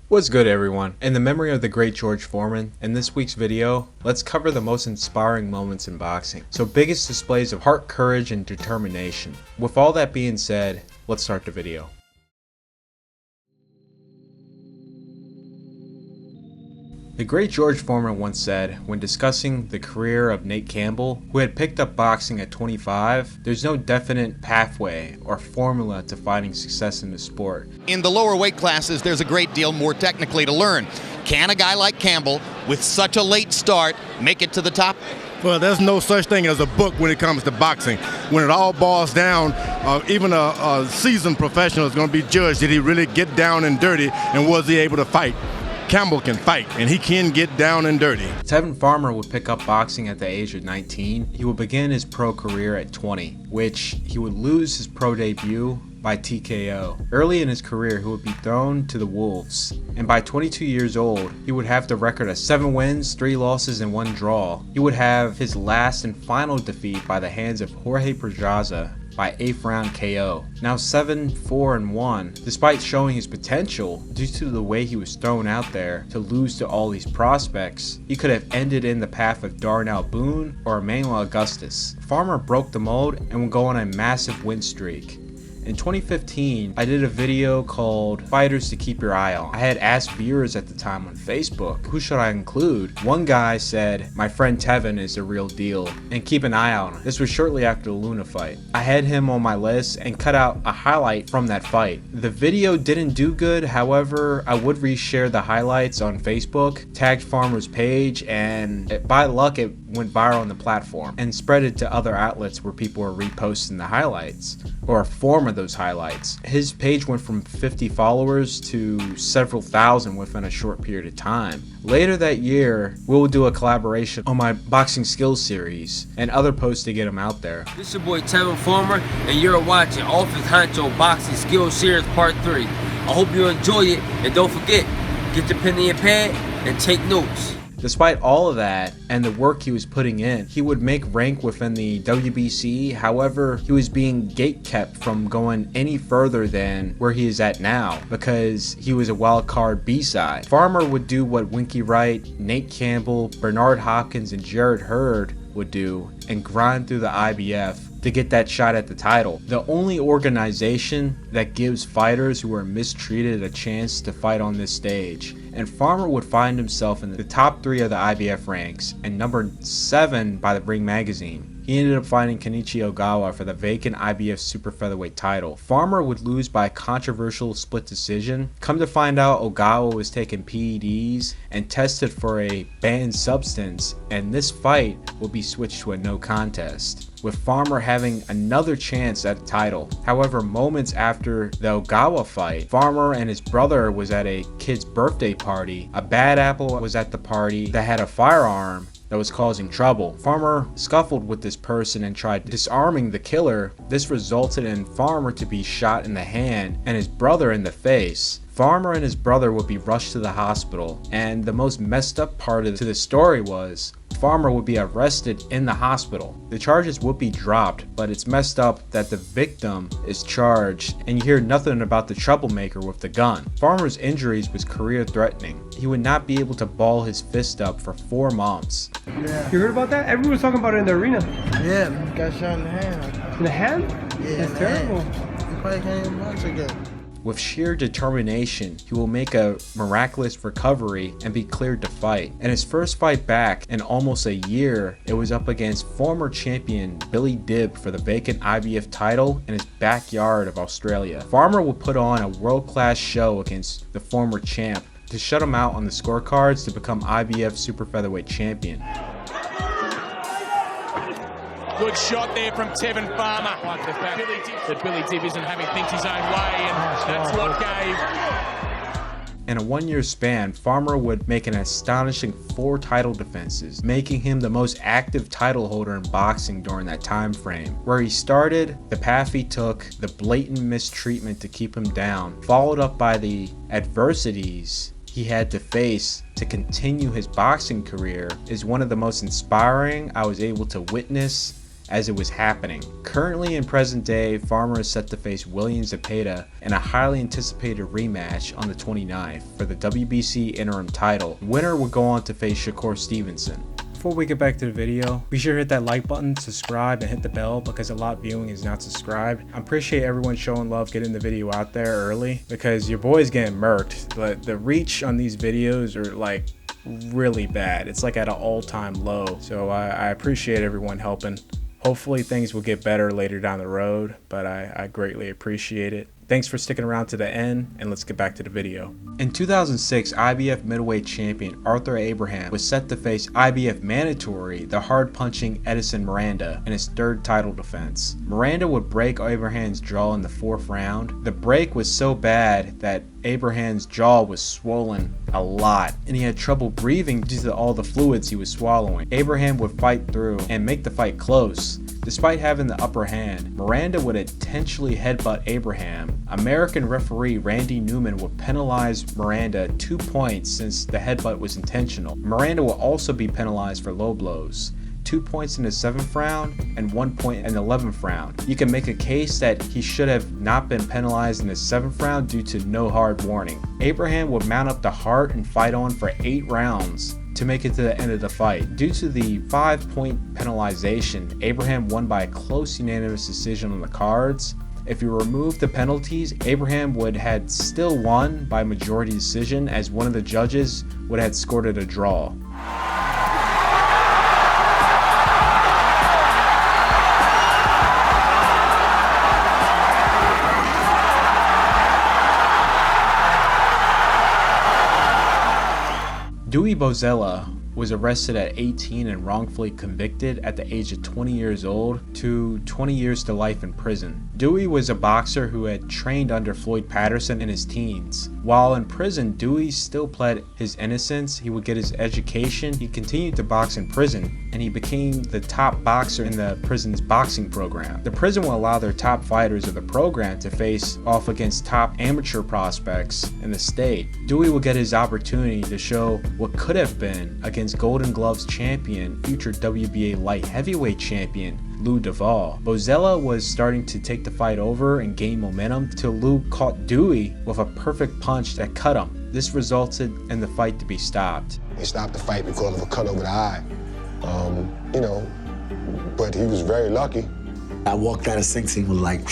What's good, everyone? In the memory of the great George Foreman, in this week's video, let's cover the most inspiring moments in boxing. So biggest displays of heart, courage, and determination. With all that being said, let's start the video. The great George Foreman once said, when discussing the career of Nate Campbell, who had picked up boxing at 25, there's no definite pathway or formula to finding success in the sport. In the lower weight classes, there's a great deal more technically to learn. Can a guy like Campbell, with such a late start, make it to the top? Well, there's no such thing as a book when it comes to boxing. When it all boils down, even a seasoned professional is going to be judged. Did he really get down and dirty, and was he able to fight? Campbell can fight, and he can get down and dirty. Tevin Farmer would pick up boxing at the age of 19. He would begin his pro career at 20, which he would lose his pro debut by TKO. Early in his career, he would be thrown to the wolves, and by 22 years old, he would have the record of 7 wins, 3 losses, and 1 draw. He would have his last and final defeat by the hands of Jorge Pedraza by 8th round KO. Now 7-4-1, despite showing his potential, due to the way he was thrown out there to lose to all these prospects, he could have ended in the path of Darnell Boone or Emmanuel Augustus. Farmer broke the mold and would go on a massive win streak. In 2015, I did a video called Fighters to Keep Your Eye On. I had asked viewers at the time on Facebook, who should I include? One guy said, my friend Tevin is the real deal, and keep an eye on him. This was shortly after the Luna fight. I had him on my list and cut out a highlight from that fight. The video didn't do good, however, I would reshare the highlights on Facebook, tagged Farmer's page, and by luck it went viral on the platform and spread it to other outlets where people were reposting the highlights, or a form of those highlights. His page went from 50 followers to several thousand within a short period of time. Later that year, we'll do a collaboration on my boxing skills series and other posts to get him out there. This is your boy Tevin Farmer, and you're watching Office Honcho Boxing Skills Series Part 3. I hope you enjoy it, and don't forget, get your pen and your pad and take notes. Despite all of that and the work he was putting in, he would make rank within the WBC. However, he was being gatekept from going any further than where he is at now because he was a wild card B-side. Farmer would do what Winky Wright, Nate Campbell, Bernard Hopkins, and Jared Hurd would do and grind through the IBF to get that shot at the title. The only organization that gives fighters who are mistreated a chance to fight on this stage. And Farmer would find himself in the top 3 of the IBF ranks and number 7 by the Ring magazine. He ended up fighting Kenichi Ogawa for the vacant IBF super featherweight title. Farmer would lose by a controversial split decision. Come to find out, Ogawa was taking PEDs and tested for a banned substance, and this fight will be switched to a no contest, with Farmer having another chance at a title. However, moments after the Ogawa fight, Farmer and his brother was at a kid's birthday party. A bad apple was at the party that had a firearm that was causing trouble. Farmer scuffled with this person and tried disarming the killer. This resulted in Farmer to be shot in the hand and his brother in the face. Farmer and his brother would be rushed to the hospital, and the most messed up part to the story was Farmer would be arrested in the hospital. The charges would be dropped, but it's messed up that the victim is charged and you hear nothing about the troublemaker with the gun. Farmer's injuries was career threatening. He would not be able to ball his fist up for 4 months. Yeah. You heard about that? Everyone was talking about it in the arena. Yeah, got shot in the hand. In the hand? Yeah, that's terrible. He probably can't even box again. With sheer determination, he will make a miraculous recovery and be cleared to fight. In his first fight back in almost a year, it was up against former champion Billy Dibb for the vacant IBF title in his backyard of Australia. Farmer will put on a world-class show against the former champ to shut him out on the scorecards to become IBF super featherweight champion. Good shot there from Tevin Farmer. Like the fact that Billy Dibb isn't having things his own way, and that's what gave. In a 1-year span, Farmer would make an astonishing 4 title defenses, making him the most active title holder in boxing during that time frame. Where he started, the path he took, the blatant mistreatment to keep him down, followed up by the adversities he had to face to continue his boxing career, is one of the most inspiring I was able to witness as it was happening. Currently in present day, Farmer is set to face William Zepeda in a highly anticipated rematch on the 29th for the WBC interim title. Winner would go on to face Shakur Stevenson. Before we get back to the video, be sure to hit that like button, subscribe, and hit the bell because a lot viewing is not subscribed. I appreciate everyone showing love, getting the video out there early because your boy's getting murked, but the reach on these videos are like really bad. It's like at an all-time low. So I appreciate everyone helping. Hopefully things will get better later down the road, but I greatly appreciate it. Thanks for sticking around to the end, and let's get back to the video. In 2006, IBF middleweight champion Arthur Abraham was set to face IBF mandatory, the hard-punching Edison Miranda, in his third title defense. Miranda would break Abraham's jaw in the 4th round. The break was so bad that Abraham's jaw was swollen a lot, and he had trouble breathing due to all the fluids he was swallowing. Abraham would fight through and make the fight close. Despite having the upper hand, Miranda would intentionally headbutt Abraham. American referee Randy Newman would penalize Miranda 2 points since the headbutt was intentional. Miranda will also be penalized for low blows. 2 points in the 7th round and 1 point in the 11th round. You can make a case that he should have not been penalized in the 7th round due to no hard warning. Abraham would mount up the heart and fight on for 8 rounds to make it to the end of the fight. Due to the 5-point penalization, Abraham won by a close unanimous decision on the cards. If you remove the penalties, Abraham would had still won by majority decision as one of the judges would have scored it a draw. Dewey Bozella was arrested at 18 and wrongfully convicted at the age of 20 years old to 20 years to life in prison. Dewey was a boxer who had trained under Floyd Patterson in his teens. While in prison, Dewey still pled his innocence. He would get his education. He continued to box in prison, and he became the top boxer in the prison's boxing program. The prison will allow their top fighters of the program to face off against top amateur prospects in the state. Dewey will get his opportunity to show what could have been against Golden Gloves champion, future WBA light heavyweight champion Lou Duval. Bozella was starting to take the fight over and gain momentum till Lou caught Dewey with a perfect punch that cut him. This resulted in the fight to be stopped. He stopped the fight because of a cut over the eye. But he was very lucky. I walked out of Sing Sing with like,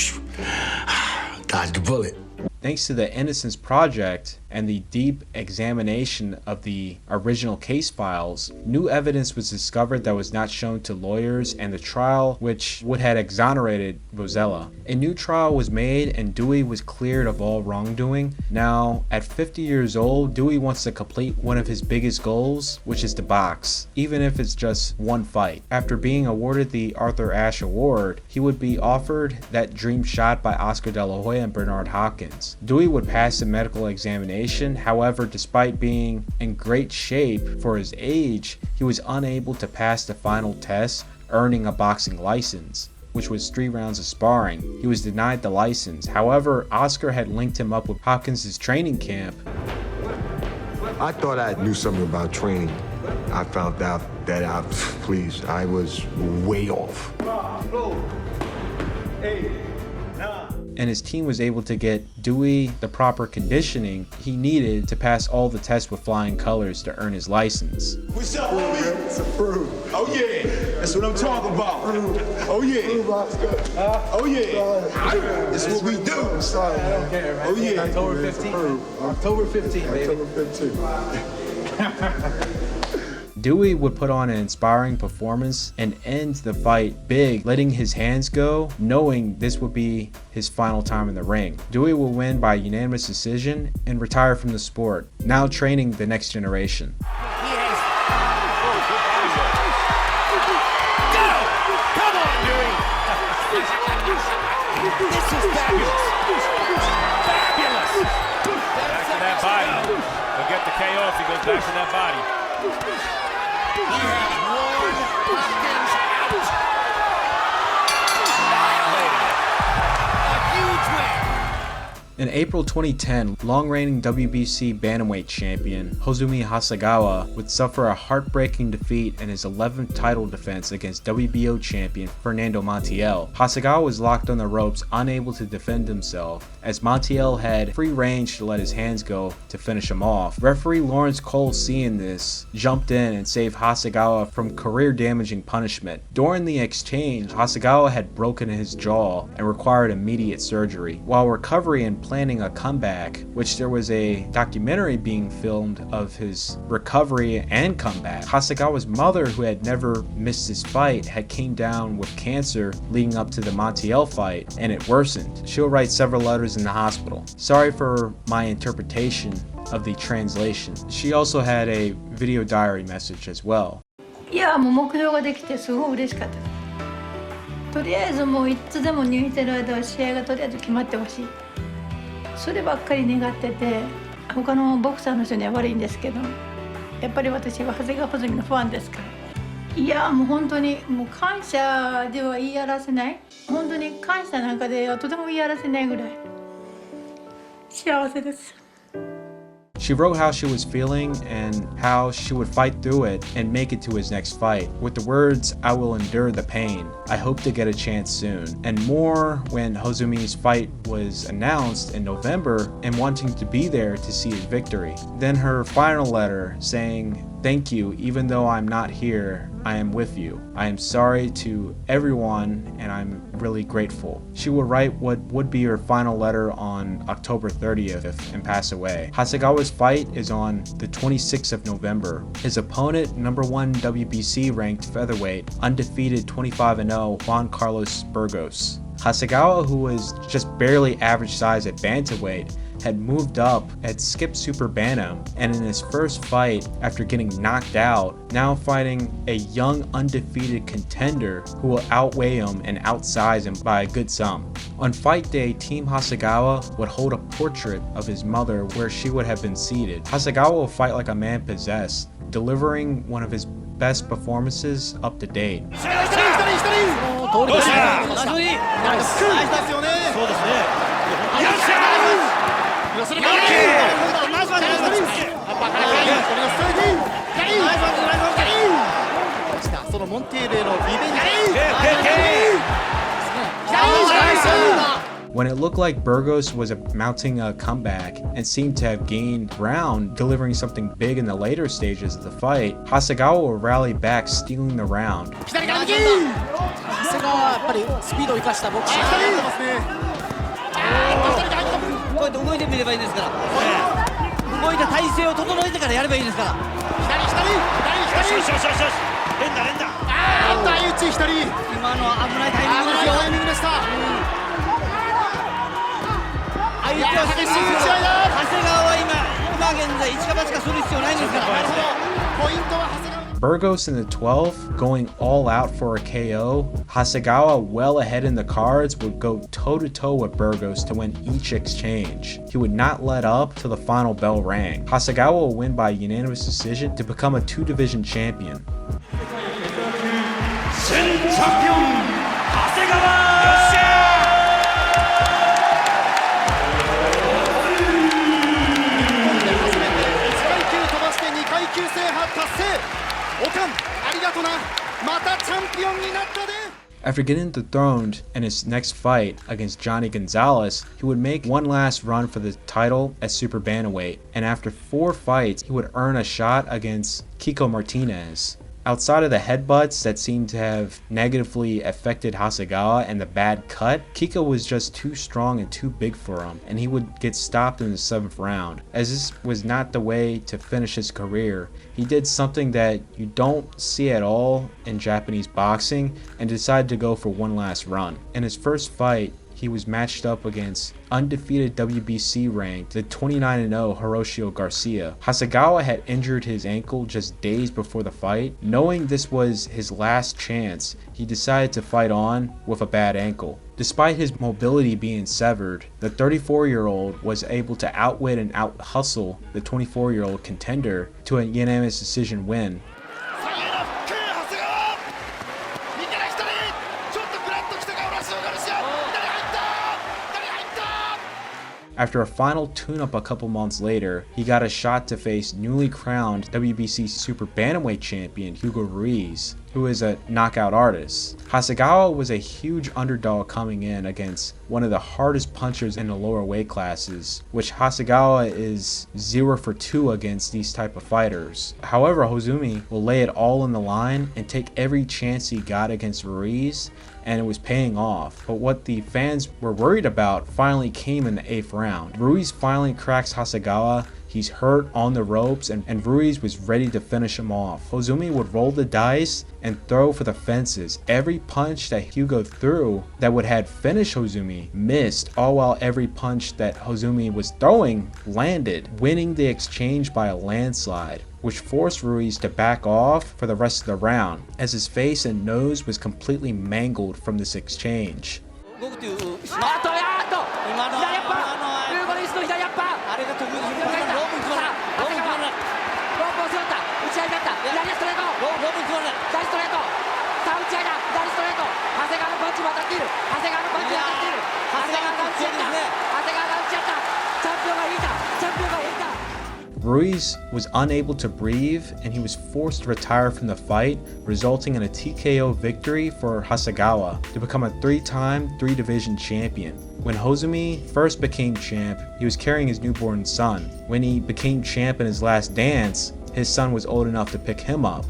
dodged the bullet. Thanks to the Innocence Project and the deep examination of the original case files, new evidence was discovered that was not shown to lawyers, and the trial which would have exonerated Bozella. A new trial was made and Dewey was cleared of all wrongdoing. Now, at 50 years old, Dewey wants to complete one of his biggest goals, which is to box, even if it's just one fight. After being awarded the Arthur Ashe Award, he would be offered that dream shot by Oscar De La Hoya and Bernard Hopkins. Dewey would pass the medical examination. However, despite being in great shape for his age, he was unable to pass the final test, earning a boxing license, which was 3 rounds of sparring. He was denied the license. However, Oscar had linked him up with Hopkins' training camp. I thought I knew something about training. I found out that I was way off. And his team was able to get Dewey the proper conditioning he needed to pass all the tests with flying colors to earn his license. What's up, homie? It's approved. Oh yeah, that's what I'm talking about. Oh yeah. Oh yeah. This is what we do. I don't care, man. Oh yeah. October 15th. October 15th, baby. October 15th. Dewey would put on an inspiring performance and end the fight big, letting his hands go, knowing this would be his final time in the ring. Dewey will win by unanimous decision and retire from the sport, now training the next generation. This is fabulous. Fabulous. Back to that body. He'll get the KO if he goes back to that body. He has worn Hopkins out. A huge win. In April 2010, long-reigning WBC bantamweight champion Hozumi Hasegawa would suffer a heartbreaking defeat in his 11th title defense against WBO champion Fernando Montiel. Hasegawa was locked on the ropes, unable to defend himself, as Montiel had free range to let his hands go to finish him off. Referee Lawrence Cole, seeing this, jumped in and saved Hasegawa from career-damaging punishment. During the exchange, Hasegawa had broken his jaw and required immediate surgery. While recovery and planning a comeback, which there was a documentary being filmed of his recovery and comeback, Hasegawa's mother, who had never missed his fight, had came down with cancer leading up to the Montiel fight, and it worsened. She'll write several letters in the hospital. Sorry for my interpretation of the translation. She also had a video diary message as well. いや、もう目標ができてすごい嬉しかった。とりあえずもういつでも入院してる間は試合がとりあえず決まってほしい。そればっかり願ってて、他のボクサーの人には悪いんですけど、やっぱり私は長谷川穂積のファンですから。いや、もう本当にもう感謝では言い表せない。本当に感謝なんかではとても言い表せないぐらい幸せです。She wrote how she was feeling and how she would fight through it and make it to his next fight, with the words, "I will endure the pain. I hope to get a chance soon." And more when Hozumi's fight was announced in November and wanting to be there to see his victory. Then her final letter saying, "Thank you, even though I'm not here, I am with you. I am sorry to everyone and I'm really grateful." She would write what would be her final letter on October 30th and pass away. Hasegawa's fight is on the 26th of November. His opponent, number 1 WBC ranked featherweight, undefeated 25-0 Juan Carlos Burgos. Hasegawa, who was just barely average size at bantamweight, had moved up, had skipped super bantam, and in his first fight, after getting knocked out, now fighting a young undefeated contender who will outweigh him and outsize him by a good sum. On fight day, Team Hasegawa would hold a portrait of his mother where she would have been seated. Hasegawa will fight like a man possessed, delivering one of his best performances up to date. When it looked like Burgos was mounting a comeback and seemed to have gained ground, delivering something big in the later stages of the fight, Hasegawa will rally back, stealing the round. Burgos in the 12th, going all out for a KO. Hasegawa, well ahead in the cards, would go toe-to-toe with Burgos to win each exchange. He would not let up till the final bell rang. Hasegawa will win by unanimous decision to become a 2-division champion. After getting dethroned in his next fight against Johnny Gonzalez, he would make one last run for the title at super bantamweight, and after 4 fights, he would earn a shot against Kiko Martinez. Outside of the headbutts that seemed to have negatively affected Hasegawa and the bad cut, Kiko was just too strong and too big for him, and he would get stopped in the 7th round. As this was not the way to finish his career, he did something that you don't see at all in Japanese boxing and decided to go for one last run. In his first fight, he was matched up against undefeated WBC ranked the 29-0 Hiroshio Garcia. Hasegawa had injured his ankle just days before the fight. Knowing this was his last chance, he decided to fight on with a bad ankle. Despite his mobility being severed, the 34-year-old was able to outwit and out-hustle the 24-year-old contender to a unanimous decision win. After a final tune-up a couple months later, he got a shot to face newly crowned WBC Super Bantamweight champion Hugo Ruiz, who is a knockout artist. Hasegawa was a huge underdog coming in against one of the hardest punchers in the lower weight classes, which Hasegawa is 0 for 2 against these type of fighters. However, Hozumi will lay it all on the line and take every chance he got against Ruiz, and it was paying off. But what the fans were worried about finally came in the 8th round. Ruiz finally cracks Hasegawa. He's hurt on the ropes, and Ruiz was ready to finish him off. Hozumi would roll the dice and throw for the fences. Every punch that Hugo threw that would have finished Hozumi missed, all while every punch that Hozumi was throwing landed, winning the exchange by a landslide, which forced Ruiz to back off for the rest of the round, as his face and nose was completely mangled from this exchange. Ruiz was unable to breathe and he was forced to retire from the fight, resulting in a TKO victory for Hasegawa to become a 3-time 3-division champion. When Hozumi first became champ, he was carrying his newborn son. When he became champ in his last dance, his son was old enough to pick him up.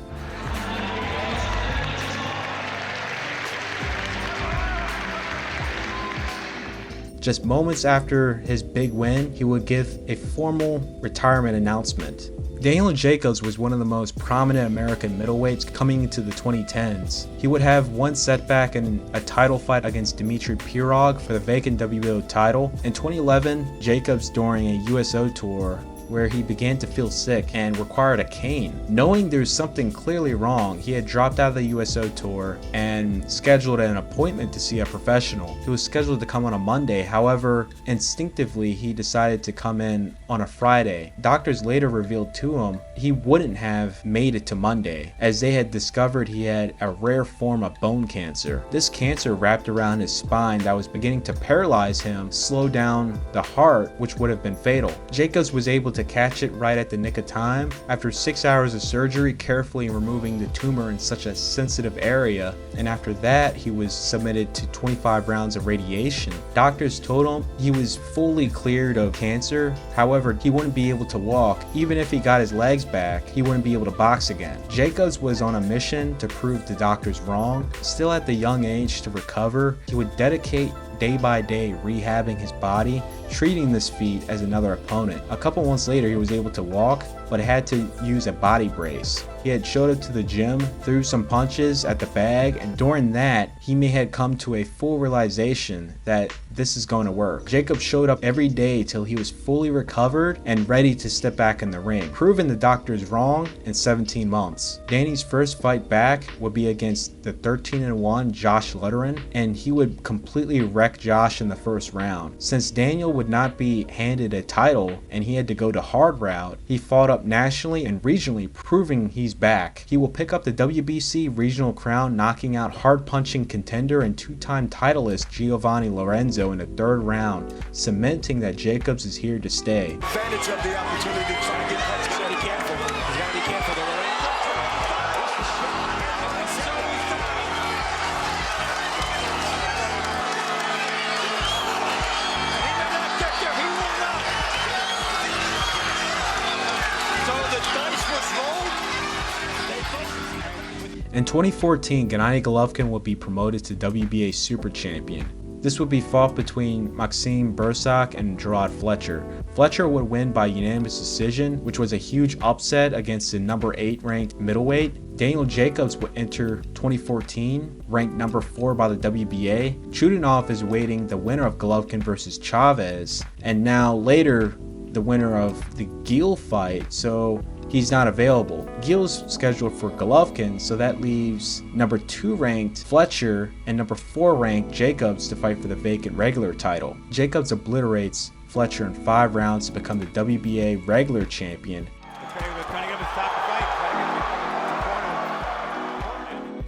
Just moments after his big win, he would give a formal retirement announcement. Daniel Jacobs was one of the most prominent American middleweights coming into the 2010s. He would have one setback in a title fight against Dmitry Pirog for the vacant WBO title. In 2011, Jacobs, during a USO tour, where he began to feel sick and required a cane. Knowing there's something clearly wrong, he had dropped out of the USO tour and scheduled an appointment to see a professional. He was scheduled to come on a Monday, however, instinctively he decided to come in on a Friday. Doctors later revealed to him he wouldn't have made it to Monday, as they had discovered he had a rare form of bone cancer. This cancer wrapped around his spine that was beginning to paralyze him, slow down the heart, which would have been fatal. Jacobs was able to catch it right at the nick of time. After 6 hours of surgery, carefully removing the tumor in such a sensitive area, and after that he was submitted to 25 rounds of radiation. Doctors told him he was fully cleared of cancer, however he wouldn't be able to walk. Even if he got his legs back, he wouldn't be able to box again. Jacobs was on a mission to prove the doctors wrong. Still at the young age to recover, he would dedicate day by day rehabbing his body, treating this feat as another opponent. A couple months later he was able to walk, but had to use a body brace. He had showed up to the gym, threw some punches at the bag, and during that he may have come to a full realization that this is going to work. Jacob showed up every day till he was fully recovered and ready to step back in the ring, proving the doctors wrong in 17 months. Danny's first fight back would be against the 13-1 Josh Lutteran, and he would completely wreck Josh in the first round. Since Daniel would not be handed a title and he had to go the hard route, he fought up nationally and regionally, proving he's back. He will pick up the WBC regional crown, knocking out hard-punching contender and 2-time titleist Giovanni Lorenzo in the 3rd round, cementing that Jacobs is here to stay. Advantage of the opportunity to try to get punches. He's got to be careful. He's got to be careful. In 2014, Gennady Golovkin would be promoted to WBA Super Champion. This would be fought between Maxime Bursak and Gerard Fletcher. Fletcher would win by unanimous decision, which was a huge upset against the number 8 ranked middleweight. Daniel Jacobs would enter 2014, ranked number 4 by the WBA. Chudinov is awaiting the winner of Golovkin versus Chavez, and now later the winner of the Gill fight, so he's not available. Gill's scheduled for Golovkin, so that leaves number 2 ranked Fletcher and number 4 ranked Jacobs to fight for the vacant regular title. Jacobs obliterates Fletcher in 5 rounds to become the WBA regular champion.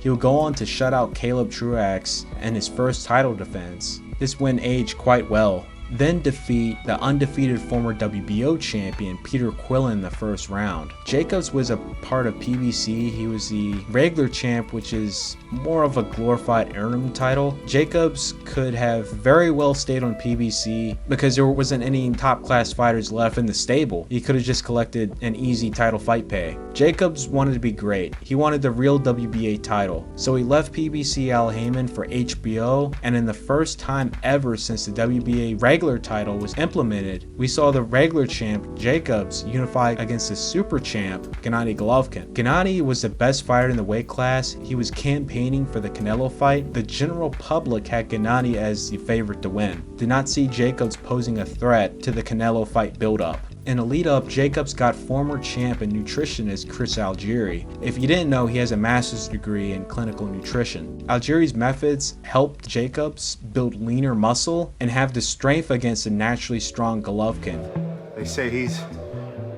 He will go on to shut out Caleb Truax in his first title defense. This win aged quite well. then defeat the undefeated former WBO champion Peter Quillen in the first round. Jacobs was a part of PBC. He was the regular champ, which is more of a glorified interim title. Jacobs could have very well stayed on PBC because there wasn't any top class fighters left in the stable. He could have just collected an easy title fight pay. Jacobs wanted to be great. He wanted the real WBA title. So he left PBC Al Haymon for HBO, and in the first time ever since the WBA regular title was implemented, we saw the regular champ Jacobs unify against the super champ Gennady Golovkin. Gennady was the best fighter in the weight class. He was campaigning for the Canelo fight. The general public had Gennady as the favorite to win. Did not see Jacobs posing a threat to the Canelo fight build-up. In a lead-up, Jacobs got former champ and nutritionist Chris Algieri. If you didn't know, he has a master's degree in clinical nutrition. Algieri's methods helped Jacobs build leaner muscle and have the strength against a naturally strong Golovkin. They say he's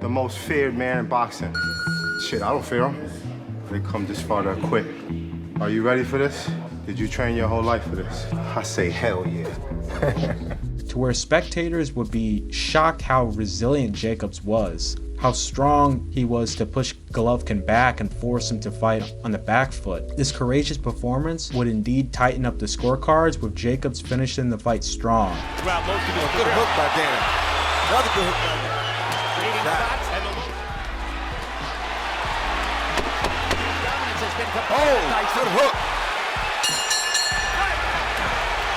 the most feared man in boxing. Shit, I don't fear him. They come this far to quit. Are you ready for this? Did you train your whole life for this? I say hell yeah. To where spectators would be shocked how resilient Jacobs was, how strong he was to push Golovkin back and force him to fight on the back foot. This courageous performance would indeed tighten up the scorecards, with Jacobs finishing the fight strong. Throughout most of his career. Good hook by Dan. Another good hook by Dan. Creating shots and dominance has been complete. Good hook.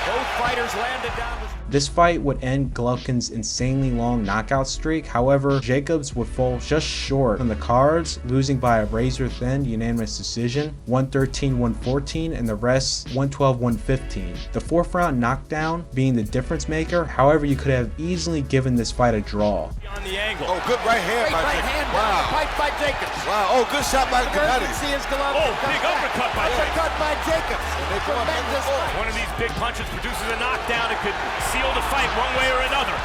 Both fighters landed down. This fight would end Golovkin's insanely long knockout streak. However, Jacobs would fall just short on the cards, losing by a razor-thin unanimous decision, 113-114, and the rest 112-115. The fourth round knockdown being the difference maker. However, you could have easily given this fight a draw. On the angle. Oh, good right hand by Jacobs. Wow. Fight by Jacobs. Wow. Oh, good shot by Gennady. Oh, big uppercut by Jacobs. Uppercut by Jacobs. Tremendous. One of these big punches produces a knockdown. It could seal the fight one way or another.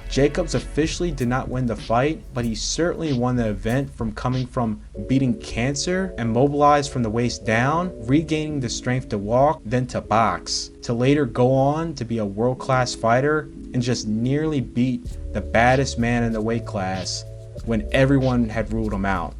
Jacobs officially did not win the fight, but he certainly won the event from coming from beating cancer and mobilized from the waist down, regaining the strength to walk, then to box, to later go on to be a world-class fighter and just nearly beat the baddest man in the weight class when everyone had ruled him out.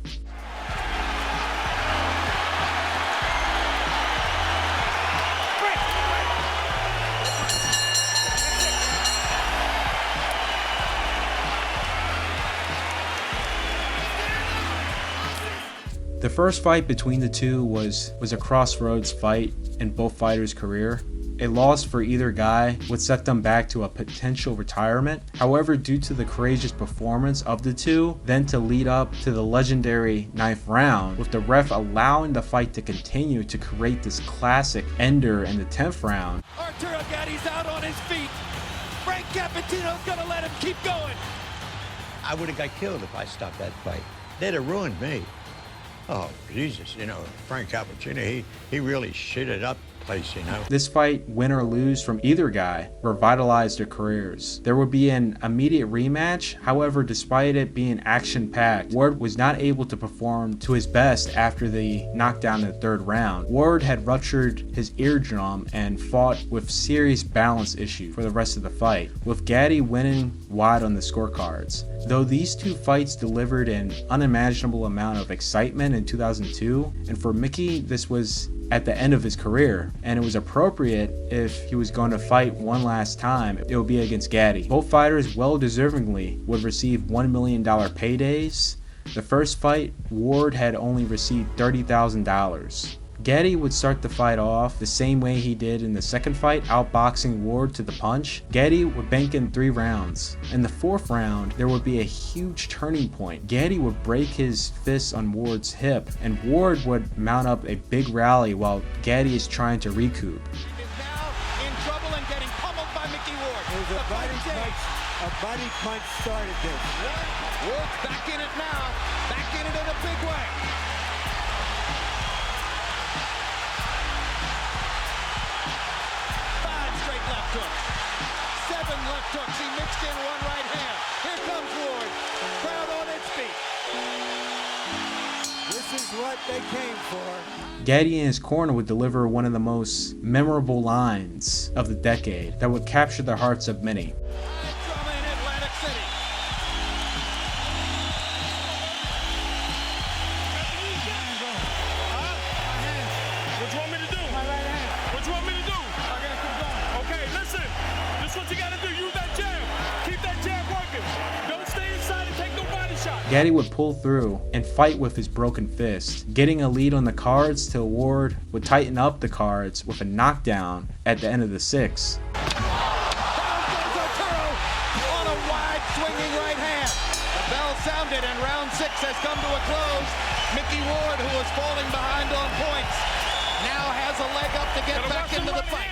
The first fight between the two was a crossroads fight in both fighters' career. A loss for either guy would set them back to a potential retirement. However, due to the courageous performance of the two, then to lead up to the legendary 9th round, with the ref allowing the fight to continue to create this classic ender in the 10th round. Arturo Gatti's out on his feet. Frank Cappuccino's gonna let him keep going. I would have got killed if I stopped that fight. They'd have ruined me. Oh, Jesus, you know, Frank Cappuccino, he really shitted up the place, you know. This fight, win or lose from either guy, revitalized their careers. There would be an immediate rematch. However, despite it being action-packed, Ward was not able to perform to his best after the knockdown in the 3rd round. Ward had ruptured his eardrum and fought with serious balance issues for the rest of the fight, with Gatti winning wide on the scorecards. Though these two fights delivered an unimaginable amount of excitement in 2002, and for Mickey, this was at the end of his career, and it was appropriate if he was going to fight one last time, it would be against Gatti. Both fighters well-deservingly would receive $1 million paydays. The first fight, Ward had only received $30,000. Gatti would start the fight off the same way he did in the second fight, outboxing Ward to the punch. Gatti would bank in 3 rounds. In the 4th round, there would be a huge turning point. Gatti would break his fist on Ward's hip, and Ward would mount up a big rally while Gatti is trying to recoup. He is now in trouble and getting pummeled by Mickey Ward. A body punch started this. Ward's back in it now. Back in it in a big way. 7 left hooks. He mixed in 1 right hand. Here comes Ward. Crowd on its feet. This is what they came for. Gatti in his corner would deliver one of the most memorable lines of the decade that would capture the hearts of many. Gatti would pull through and fight with his broken fist. Getting a lead on the cards till Ward would tighten up the cards with a knockdown at the end of the sixth. On a wide swinging right hand. The bell sounded and round 6 has come to a close. Mickey Ward, who was falling behind on points, now has a leg up to get back into the fight.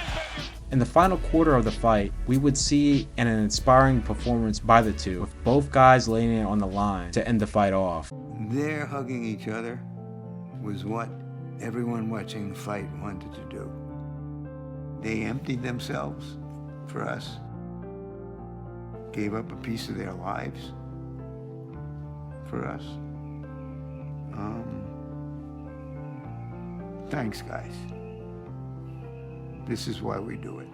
In the final quarter of the fight, we would see an inspiring performance by the two, with both guys laying it on the line to end the fight off. Their hugging each other was what everyone watching the fight wanted to do. They emptied themselves for us, gave up a piece of their lives for us. Thanks, guys. This is why we do it.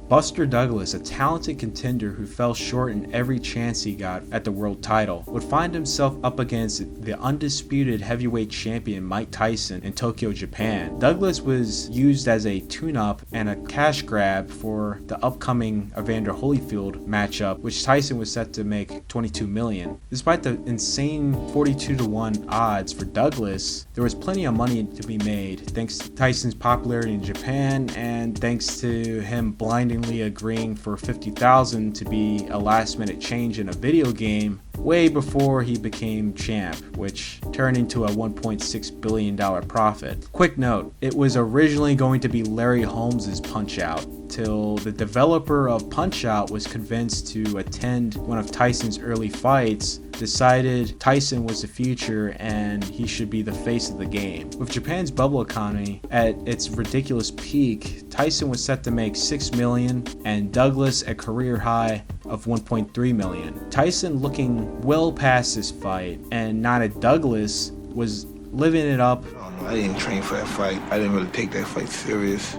Buster Douglas, a talented contender who fell short in every chance he got at the world title, would find himself up against the undisputed heavyweight champion Mike Tyson in Tokyo, Japan. Douglas was used as a tune-up and a cash grab for the upcoming Evander Holyfield matchup, which Tyson was set to make $22 million. Despite the insane 42-1 odds for Douglas, there was plenty of money to be made thanks to Tyson's popularity in Japan and thanks to him blinding agreeing for $50,000 to be a last-minute change in a video game way before he became champ, which turned into a $1.6 billion profit. Quick note, it was originally going to be Larry Holmes' Punch-Out, till the developer of Punch-Out was convinced to attend one of Tyson's early fights, decided Tyson was the future and he should be the face of the game. With Japan's bubble economy at its ridiculous peak, Tyson was set to make $6 million and Douglas a career high of $1.3 million. Tyson, looking well past this fight, and not at Douglas, was living it up. I didn't train for that fight. I didn't really take that fight serious.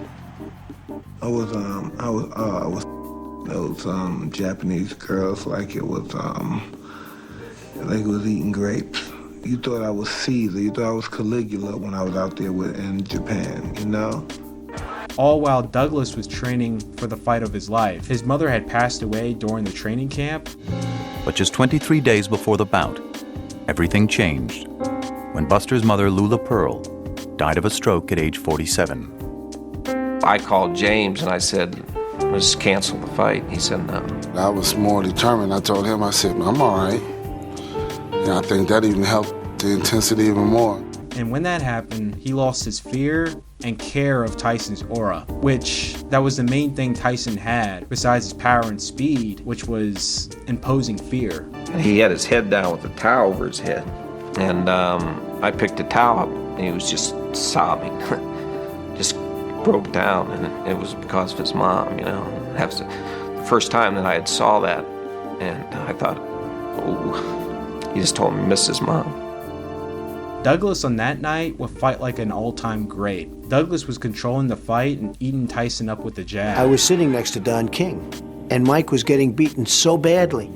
I was those Japanese girls like it was eating grapes. You thought I was Caesar. You thought I was Caligula when I was out there in Japan, you know? All while Douglas was training for the fight of his life. His mother had passed away during the training camp. But just 23 days before the bout, everything changed when Buster's mother, Lula Pearl, died of a stroke at age 47. I called James and I said, let's cancel the fight. He said no. I was more determined. I told him, I said, I'm all right. And I think that even helped the intensity even more. And when that happened, he lost his fear and care of Tyson's aura, which that was the main thing Tyson had, besides his power and speed, which was imposing fear. He had his head down with a towel over his head. And I picked a towel up and he was just sobbing. Just broke down, and it was because of his mom, you know. That was the first time that I had saw that, and I thought, oh, he just told me he missed his mom. Douglas on that night would fight like an all-time great. Douglas was controlling the fight and eating Tyson up with the jab. I was sitting next to Don King, and Mike was getting beaten so badly.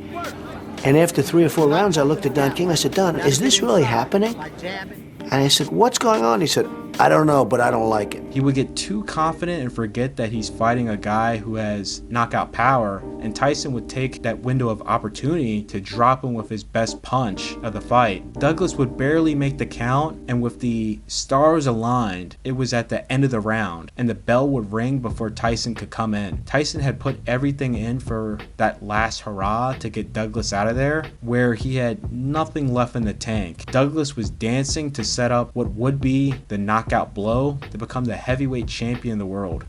And after 3 or 4 rounds, I looked at Don King. I said, Don, is this really happening? And I said, what's going on? He said, I don't know, but I don't like it. He would get too confident and forget that he's fighting a guy who has knockout power, and Tyson would take that window of opportunity to drop him with his best punch of the fight. Douglas would barely make the count, and with the stars aligned, it was at the end of the round, and the bell would ring before Tyson could come in. Tyson had put everything in for that last hurrah to get Douglas out of there, where he had nothing left in the tank. Douglas was dancing to set up what would be the knockout blow to become the heavyweight champion of the world.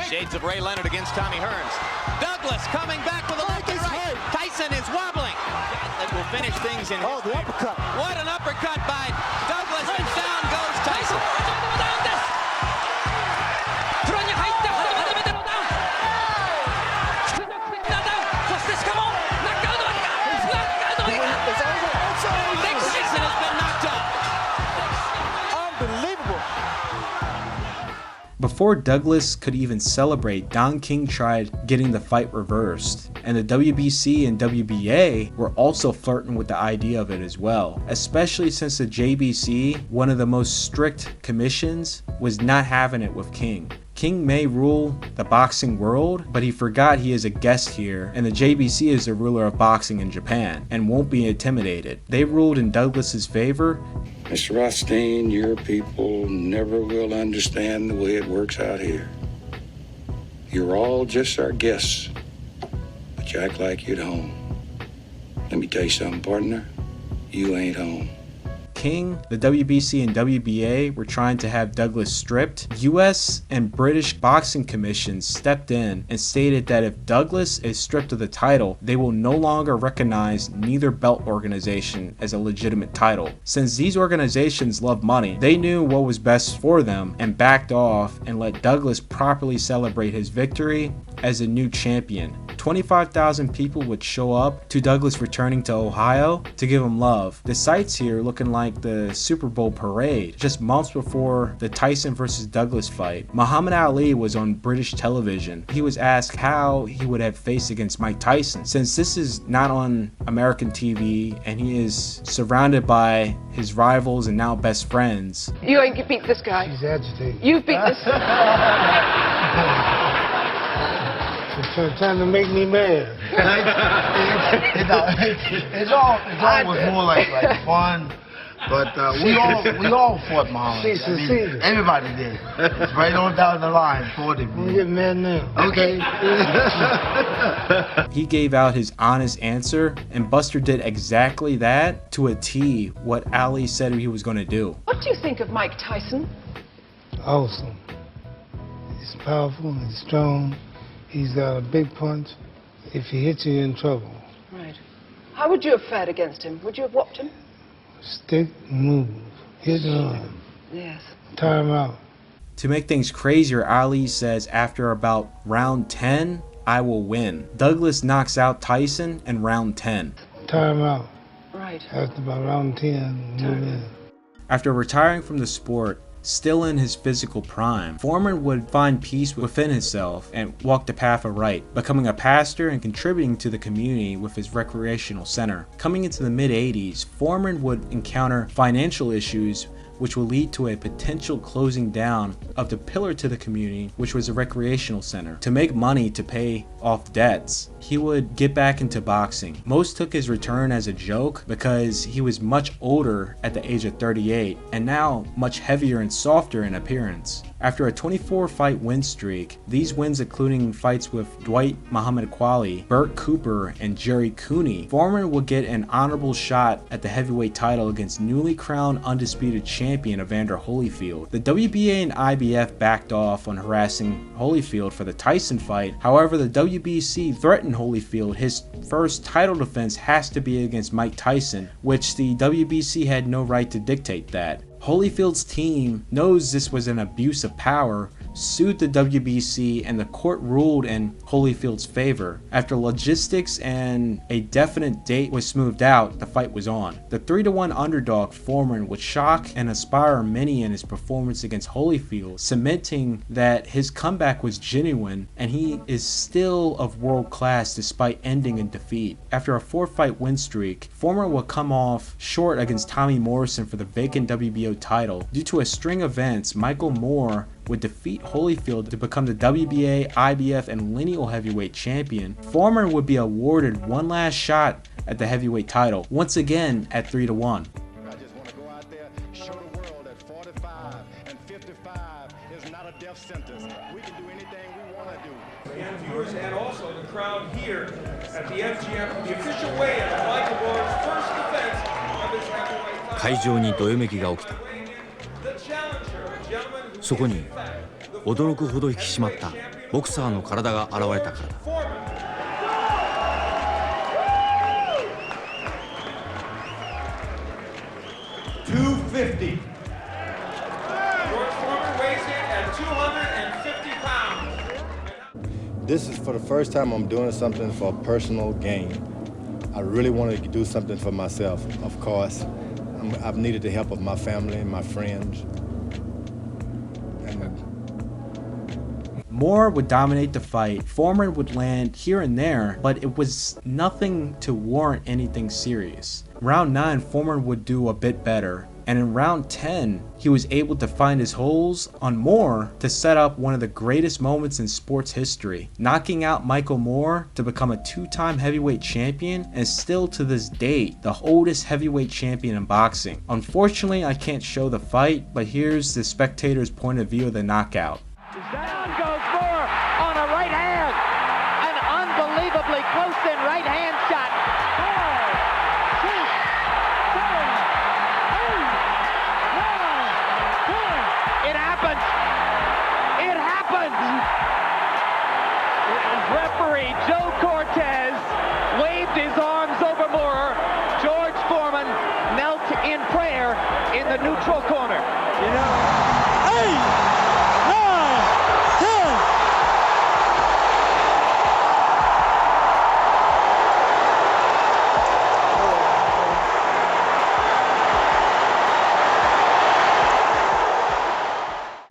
Shades of Ray Leonard against Tommy Hearns. Douglas coming back with a left and right. Tyson is wobbling. That will finish things in his the uppercut. What an uppercut by Douglas, and down goes Tyson. Before Douglas could even celebrate, Don King tried getting the fight reversed, and the WBC and WBA were also flirting with the idea of it as well, especially since the JBC, one of the most strict commissions, was not having it with King. King may rule the boxing world, but he forgot he is a guest here, and the JBC is the ruler of boxing in Japan, and won't be intimidated. They ruled in Douglas's favor. Mr. Rothstein, your people never will understand the way it works out here. You're all just our guests, but you act like you're at home. Let me tell you something, partner. You ain't home. King, the WBC and WBA were trying to have Douglas stripped. US and British boxing commissions stepped in and stated that if Douglas is stripped of the title, they will no longer recognize neither belt organization as a legitimate title. Since these organizations love money, they knew what was best for them and backed off and let Douglas properly celebrate his victory as a new champion. 25,000 people would show up to Douglas returning to Ohio to give him love. The sights here looking like the Super Bowl parade. Just months before the Tyson versus Douglas fight, Muhammad Ali was on British television. He was asked how he would have faced against Mike Tyson. Since this is not on American TV and he is surrounded by his rivals and now best friends. You ain't beat this guy. He's agitated. You beat this. Trying to make me mad. It's always more like fun, but we all fought Muhammad. Everybody did. It's right on down the line, 40. I'm getting mad now. Okay. He gave out his honest answer, and Buster did exactly that to a T, what Ali said he was going to do. What do you think of Mike Tyson? Awesome. He's powerful, he's strong. He's got a big punch. If he hits you, you're in trouble. Right. How would you have fared against him? Would you have whopped him? Stick, move, hit him. Yes. Tire him out. To make things crazier, Ali says after about round 10, I will win. Douglas knocks out Tyson in round 10. Tire him out. Right. After about round 10, move in. After retiring from the sport, still in his physical prime, Foreman would find peace within himself and walk the path of right, becoming a pastor and contributing to the community with his recreational center. Coming into the mid-80s, Foreman would encounter financial issues which will lead to a potential closing down of the pillar to the community, which was a recreational center. To make money to pay off debts, he would get back into boxing. Most took his return as a joke because he was much older at the age of 38 and now much heavier and softer in appearance. After a 24-fight win streak, these wins including fights with Dwight Muhammad Quali, Burt Cooper, and Jerry Cooney, Foreman would get an honorable shot at the heavyweight title against newly crowned undisputed champion Evander Holyfield. The WBA and IBF backed off on harassing Holyfield for the Tyson fight. However, the WBC threatened Holyfield his first title defense has to be against Mike Tyson, which the WBC had no right to dictate that. Holyfield's team knows this was an abuse of power, sued the WBC, and the court ruled in Holyfield's favor. After logistics and a definite date was smoothed out, the fight was on. The 3-1 underdog Foreman would shock and inspire many in his performance against Holyfield, cementing that his comeback was genuine and he is still of world class despite ending in defeat. After a 4-fight win streak, Foreman would come off short against Tommy Morrison for the vacant WBO title. Due to a string of events, Michael Moore would defeat Holyfield to become the WBA, IBF, and lineal heavyweight champion. Foreman would be awarded one last shot at the heavyweight title, once again at 3-1. I just want to go out there, show the world that 45 and 55 is not a death sentence. We can do anything we want to do. And viewers and also the crowd here at the FGM, the official weigh-in of Michael Moore's first defense of his heavyweight title. 会場にどよめきが起きた。そこに驚くほど引き締まったボクサーの体が現れたからだ。250. George Foreman weighs in at 250 pounds. This is for the first time I'm doing something for a personal gain. I really wanted to do something for myself, of course. I've needed the help of my family and my friends. And Moore would dominate the fight, Foreman would land here and there, but it was nothing to warrant anything serious. Round 9, Foreman would do a bit better, and in round 10, he was able to find his holes on Moore to set up one of the greatest moments in sports history, knocking out Michael Moore to become a 2-time heavyweight champion and still to this date the oldest heavyweight champion in boxing. Unfortunately, I can't show the fight, but here's the spectator's point of view of the knockout. Down goes Moore on a right hand. An unbelievably close-in right hand shot. 4, 6, 7, 8, 9, 10. It happens. It happens. Referee Joe Cortez waved his arms over Moore. George Foreman knelt in prayer in the neutral corner. You know, 8.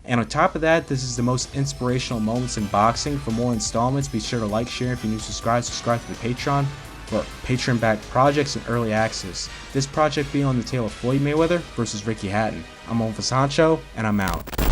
And on top of that, this is the most inspirational moments in boxing. For more installments, be sure to like, share. If you're new, subscribe to the Patreon for Patreon-backed projects and early access. This project being on the tale of Floyd Mayweather versus Ricky Hatton. I'm Owen Sancho, and I'm out.